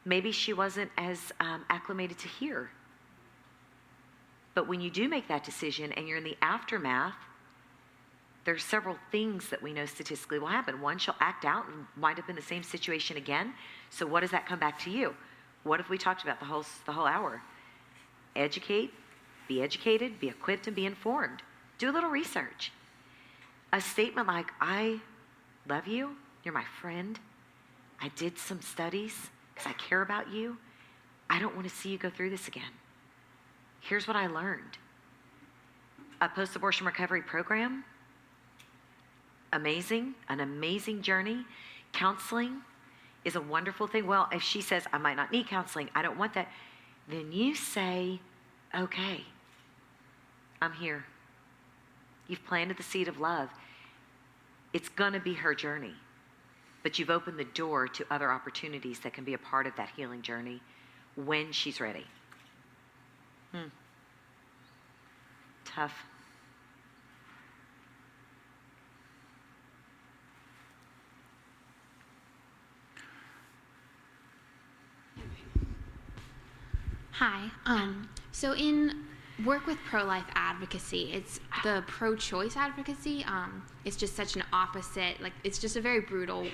maybe she wasn't as acclimated to hear. But when you do make that decision and you're in the aftermath, there's several things that we know statistically will happen. One, she'll act out and wind up in the same situation again. So what does that come back to you? What have we talked about the whole hour? Educate, be educated, be equipped, and be informed. Do a little research. A statement like, I love you, you're my friend, I did some studies because I care about you, I don't want to see you go through this again. Here's what I learned. A post-abortion recovery program, amazing, an amazing journey. Counseling is a wonderful thing. Well, if she says, I might not need counseling, I don't want that, then you say, okay, I'm here. You've planted the seed of love. It's going to be her journey, but you've opened the door to other opportunities that can be a part of that healing journey when she's ready. Tough. Hi. So in work with pro-life advocacy, it's the pro-choice advocacy. It's just such an opposite, like it's just a very brutal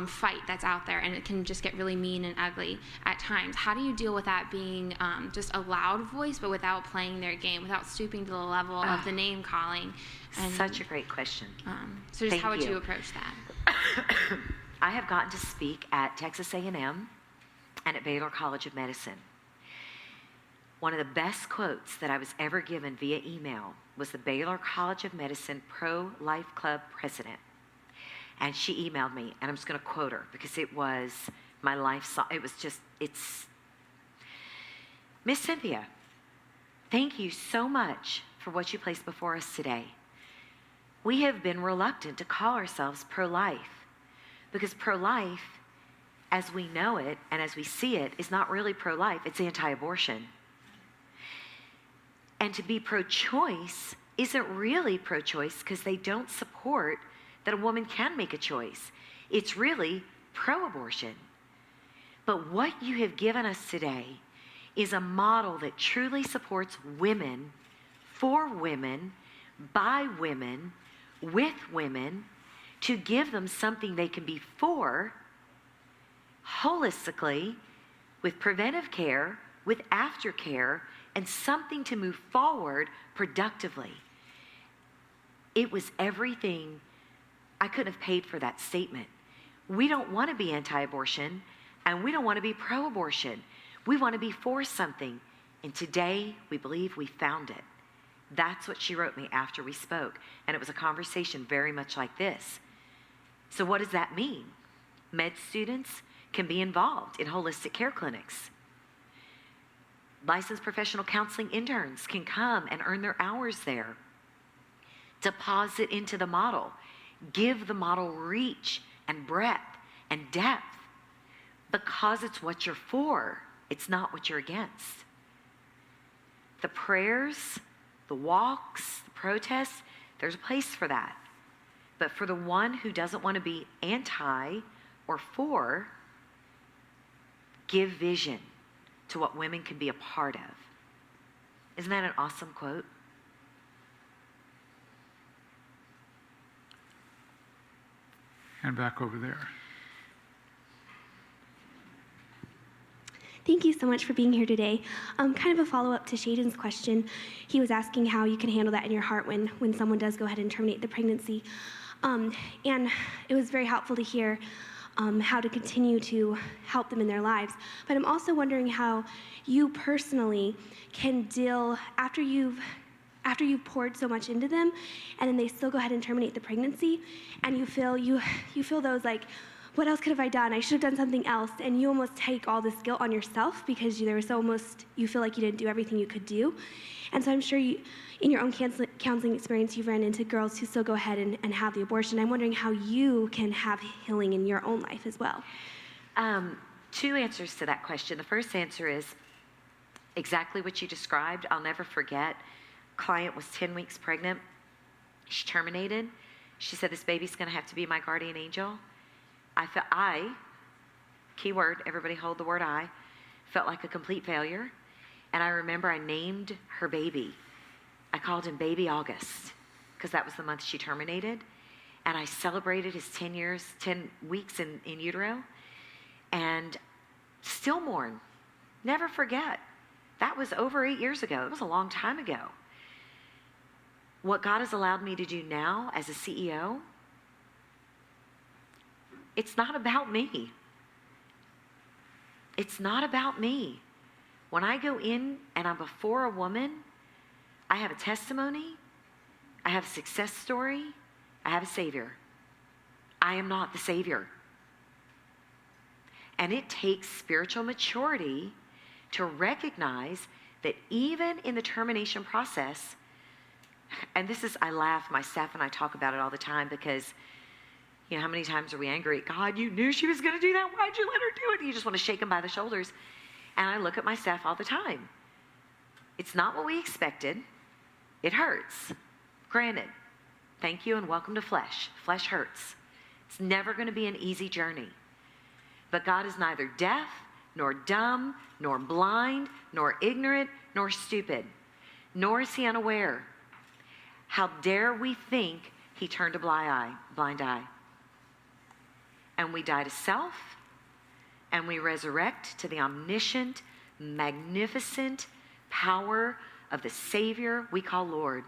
fight that's out there, and it can just get really mean and ugly at times. How do you deal with that being just a loud voice, but without playing their game, without stooping to the level of the name calling? And, Such a great question. So just Thank how would you. you approach that? I have gotten to speak at Texas A&M and at Baylor College of Medicine. One of the best quotes that I was ever given via email was the Baylor College of Medicine Pro-Life Club president. And she emailed me, and I'm just going to quote her because it was my life song. It was just, it's, Miss Cynthia, thank you so much for what you placed before us today. We have been reluctant to call ourselves pro-life because pro-life, as we know it and as we see it, is not really pro-life, it's anti-abortion. And to be pro-choice isn't really pro-choice because they don't support that a woman can make a choice. It's really pro-abortion. But what you have given us today is a model that truly supports women, for women, by women, with women, to give them something they can be for, holistically, with preventive care, with aftercare, and something to move forward productively. It was everything. I couldn't have paid for that statement. We don't want to be anti-abortion, and we don't want to be pro-abortion. We want to be for something. And today, we believe we found it. That's what she wrote me after we spoke. And it was a conversation very much like this. So what does that mean? Med students can be involved in holistic care clinics. Licensed professional counseling interns can come and earn their hours there. Deposit into the model. Give the model reach and breadth and depth because it's what you're for. It's not what you're against. The prayers, the walks, the protests, there's a place for that. But for the one who doesn't want to be anti or for, give vision to what women can be a part of. Isn't that an awesome quote? And back over there. Thank you so much for being here today. Kind of a follow-up to Shaden's question. He was asking how you can handle that in your heart when someone does go ahead and terminate the pregnancy. And it was very helpful to hear how to continue to help them in their lives. But I'm also wondering how you personally can deal after you've poured so much into them, and then they still go ahead and terminate the pregnancy, and you feel those like, what else could have I done? I should have done something else, and you almost take all this guilt on yourself because you feel like you didn't do everything you could do. And so I'm sure in your own counseling experience, you've ran into girls who still go ahead and have the abortion. I'm wondering how you can have healing in your own life as well. Two answers to that question. The first answer is exactly what you described. I'll never forget. Client was 10 weeks pregnant. She terminated. She said, this baby's going to have to be my guardian angel. Keyword, everybody hold the word I, felt like a complete failure. And I remember I named her baby. I called him Baby August because that was the month she terminated. And I celebrated his 10 weeks in utero. And still mourn. Never forget. That was over 8 years ago. It was a long time ago. What God has allowed me to do now as a CEO, it's not about me. It's not about me. When I go in and I'm before a woman, I have a testimony, I have a success story, I have a Savior. I am not the Savior. And it takes spiritual maturity to recognize that even in the termination process, and I laugh, my staff and I talk about it all the time because, how many times are we angry at God? You knew she was going to do that. Why'd you let her do it? You just want to shake them by the shoulders. And I look at my staff all the time. It's not what we expected. It hurts. Granted, thank you and welcome to flesh. Flesh hurts. It's never going to be an easy journey. But God is neither deaf, nor dumb, nor blind, nor ignorant, nor stupid. Nor is he unaware. How dare we think he turned a blind eye? And we die to self, and we resurrect to the omniscient, magnificent power of the Savior we call Lord.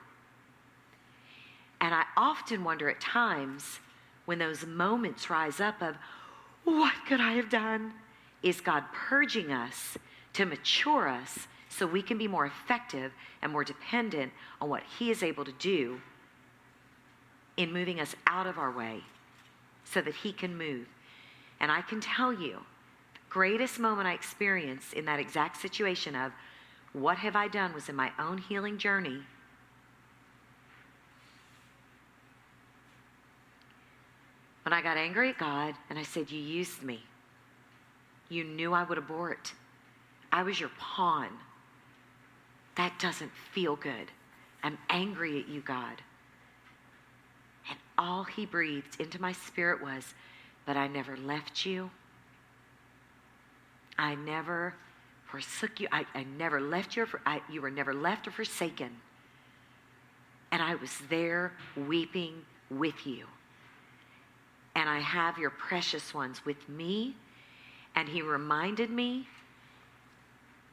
And I often wonder at times when those moments rise up of, what could I have done? Is God purging us to mature us so we can be more effective and more dependent on what he is able to do in moving us out of our way so that he can move. And I can tell you, the greatest moment I experienced in that exact situation of what have I done was in my own healing journey. When I got angry at God and I said, you used me. You knew I would abort. I was your pawn. That doesn't feel good. I'm angry at you, God. And all he breathed into my spirit was, but I never left you. I never forsook you. I never left you. You were never left or forsaken. And I was there weeping with you. And I have your precious ones with me. And he reminded me,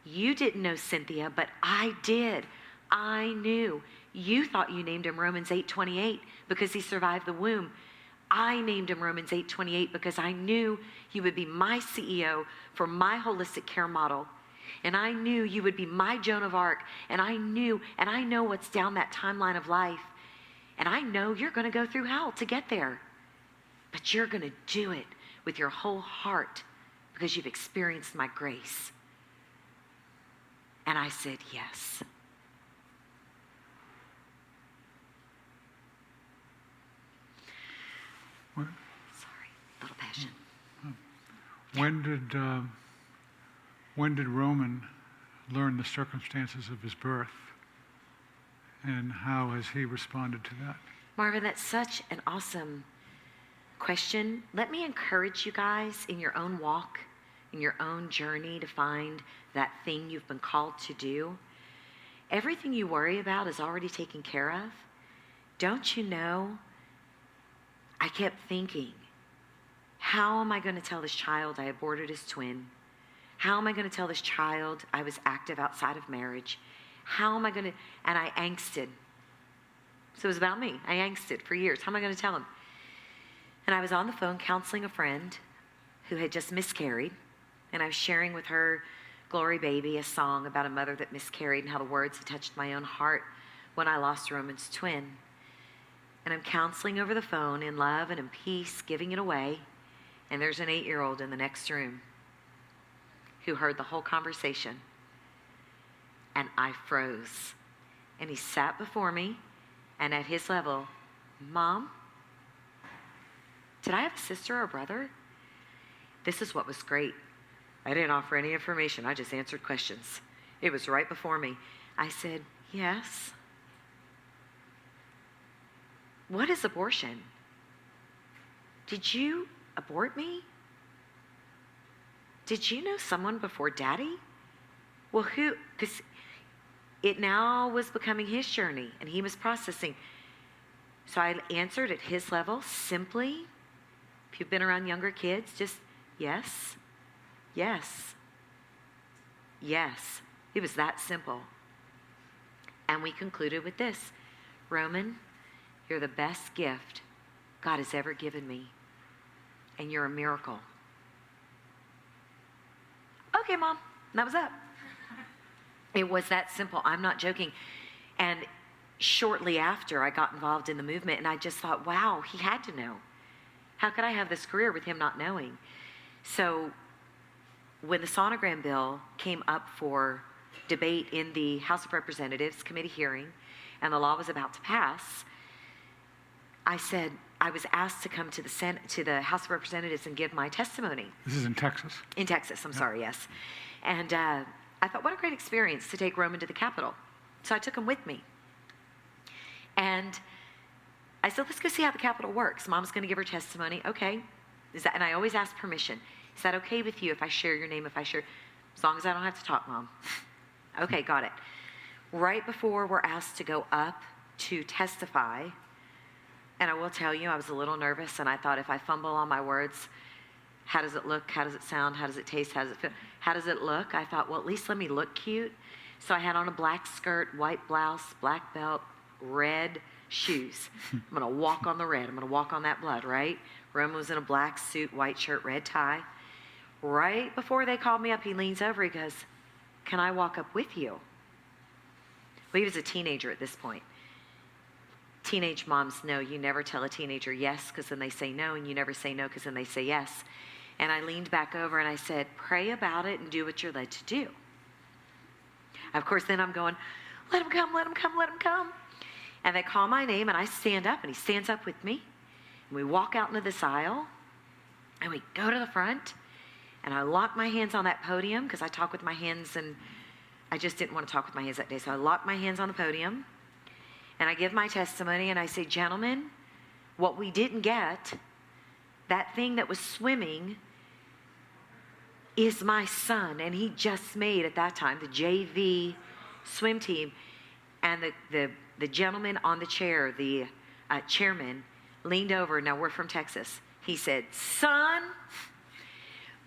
you didn't know Cynthia, but I did. I knew. You thought you named him Romans 8:28 because he survived the womb. I named him Romans 8:28 because I knew you would be my CEO for my holistic care model. And I knew you would be my Joan of Arc. And I know what's down that timeline of life. And I know you're going to go through hell to get there. But you're going to do it with your whole heart because you've experienced my grace. And I said, yes. What? Sorry, a little passion. When did Roman learn the circumstances of his birth? And how has he responded to that? Marvin, that's such an awesome question. Let me encourage you guys in your own walk, in your own journey to find that thing you've been called to do. Everything you worry about is already taken care of. Don't you know? I kept thinking, how am I going to tell this child I aborted his twin? How am I going to tell this child I was active outside of marriage? How am I going to, and I angsted. So it was about me. I angsted for years. How am I going to tell him? And I was on the phone counseling a friend who had just miscarried, and I was sharing with her Glory Baby, a song about a mother that miscarried and how the words had touched my own heart when I lost Roman's twin. And I'm counseling over the phone in love and in peace, giving it away. And there's an 8-year-old in the next room who heard the whole conversation. And I froze. And he sat before me, and at his level, Mom, did I have a sister or a brother? This is what was great. I didn't offer any information. I just answered questions. It was right before me. I said, yes. What is abortion? Did you abort me? Did you know someone before Daddy? Well, who? Because it now was becoming his journey, and he was processing. So I answered at his level, simply. If you've been around younger kids, just yes, yes, yes. It was that simple. And we concluded with this: Roman, you're the best gift God has ever given me, and you're a miracle. Okay, Mom. And that was that. It was that simple. I'm not joking. And shortly after, I got involved in the movement, and I just thought, wow, he had to know. How could I have this career with him not knowing? So when the sonogram bill came up for debate in the House of Representatives committee hearing, and the law was about to pass, I said, I was asked to come to the House of Representatives and give my testimony. This is in Texas. In Texas, I'm sorry, yes. And I thought, what a great experience to take Roman to the Capitol. So I took him with me. And I said, let's go see how the Capitol works. Mom's going to give her testimony. Okay. And I always ask permission. Is that okay with you if I share your name, as long as I don't have to talk, Mom? Okay, got it. Right before we're asked to go up to testify, and I will tell you, I was a little nervous, and I thought, if I fumble on my words, how does it look? How does it sound? How does it taste? How does it feel? How does it look? I thought, well, at least let me look cute. So I had on a black skirt, white blouse, black belt, red shoes. I'm going to walk on the red. I'm going to walk on that blood, right? Roman was in a black suit, white shirt, red tie. Right before they called me up, he leans over. He goes, can I walk up with you? Well, he was a teenager at this point. Teenage moms know you never tell a teenager yes because then they say no, and you never say no because then they say yes. And I leaned back over and I said, pray about it and do what you're led to do. Of course, then I'm going, let him come, let him come, let him come. And they call my name, and I stand up, and he stands up with me. And we walk out into this aisle, and we go to the front, and I lock my hands on that podium because I talk with my hands, and I just didn't want to talk with my hands that day. So I lock my hands on the podium, and I give my testimony, and I say, gentlemen, what we didn't get, that thing that was swimming, is my son. And he just made, at that time, the JV swim team. And the gentleman on the chair, the chairman, leaned over. Now, we're from Texas. He said, son,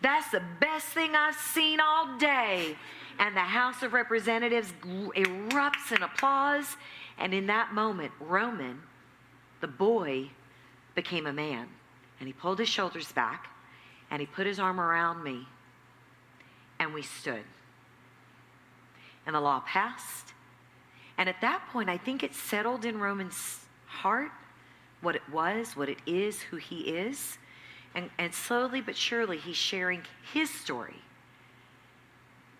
that's the best thing I've seen all day. And the House of Representatives erupts in applause. And in that moment, Roman, the boy, became a man. And he pulled his shoulders back, and he put his arm around me, and we stood. And the law passed. And at that point, I think it settled in Roman's heart what it was, what it is, who he is. And slowly but surely, he's sharing his story.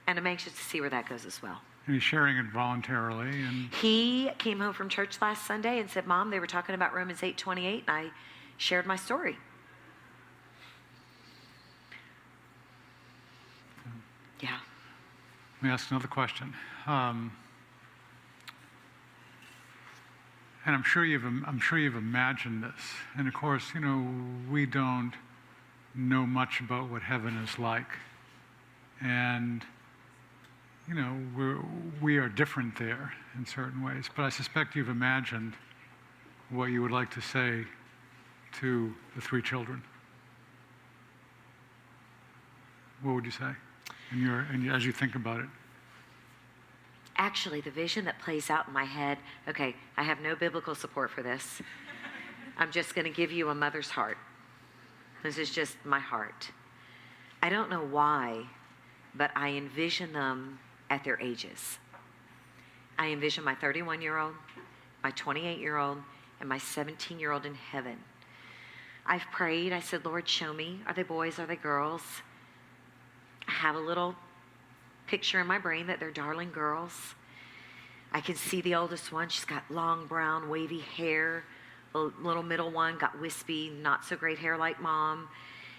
And I'm anxious to see where that goes as well. And he's sharing it voluntarily. And He came home from church last Sunday and said, Mom, they were talking about Romans 8:28, and I shared my story. Yeah. let me ask another question. And I'm sure you've imagined this. And of course, we don't know much about what heaven is like. And we are different there in certain ways. But I suspect you've imagined what you would like to say to the 3 children. What would you say? And as you think about it. Actually, the vision that plays out in my head, okay, I have no biblical support for this. I'm just going to give you a mother's heart. This is just my heart. I don't know why, but I envision them at their ages. I envision my 31-year-old, my 28-year-old, and my 17-year-old in heaven. I've prayed. I said, Lord, show me. Are they boys? Are they girls? I have a little picture in my brain that they're darling girls. I can see the oldest one. She's got long brown wavy hair. The little middle one got wispy, not so great hair like mom.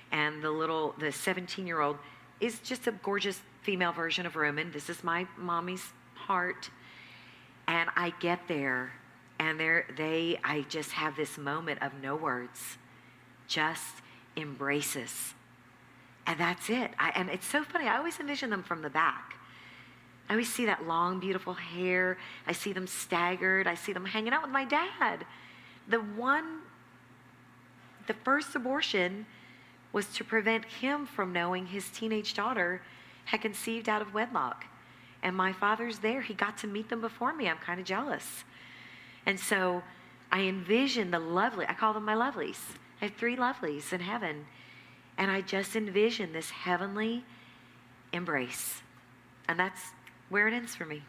And the 17-year-old is just a gorgeous female version of Roman. This is my mommy's heart. And I get there, and I just have this moment of no words, just embraces. And that's it. And it's so funny. I always envision them from the back. I always see that long, beautiful hair. I see them staggered. I see them hanging out with my dad. The first abortion was to prevent him from knowing his teenage daughter had conceived out of wedlock. And my father's there. He got to meet them before me. I'm kind of jealous. And so I envision I call them my lovelies. I have 3 lovelies in heaven. And I just envision this heavenly embrace. And that's where it ends for me.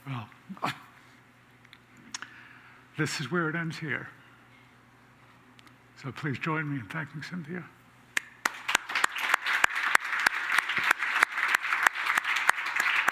Well, this is where it ends here. So please join me in thanking Cynthia.